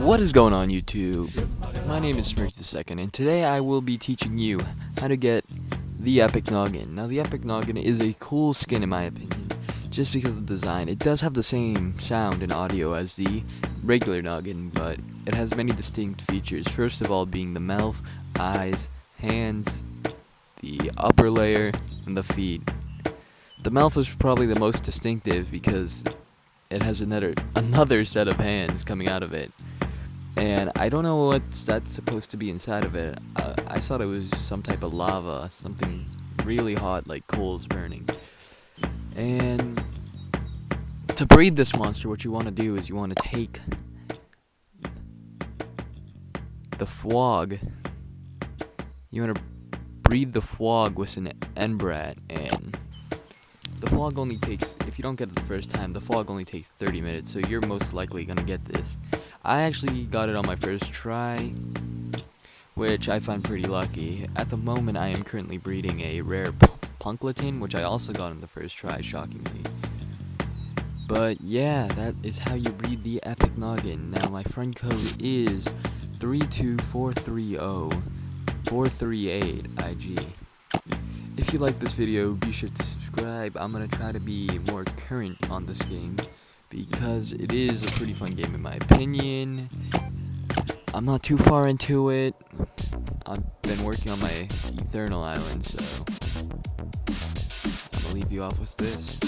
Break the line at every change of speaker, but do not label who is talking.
What is going on, YouTube? My name is Smirk II, and today I will be teaching you how to get the Epic Noggin. Now, the Epic Noggin is a cool skin in my opinion, just because of the design. It does have the same sound and audio as the regular Noggin, but it has many distinct features. First of all being the mouth, eyes, hands, the upper layer, and the feet. The mouth is probably the most distinctive because it has another set of hands coming out of it. And I don't know what that's supposed to be inside of it. I thought it was some type of lava, something really hot like coals burning. And to breed this monster, what you want to do is you want to take the frog. You want to breed the frog with an Enbrat, and the frog only takes, if you don't get it the first time, the frog only takes 30 minutes, so you're most likely gonna get this. I actually got it on my first try, which I find pretty lucky. At the moment, I am currently breeding a rare Punkleton, which I also got on the first try, shockingly. But yeah, that is how you breed the Epic Noggin. Now, my friend code is 32430-438IG. If you like this video, be sure to subscribe. I'm going to try to be more current on this game, because it is a pretty fun game in my opinion. I'm not too far into it. I've been working on my Eternal Island, so I'm going to leave you off with this.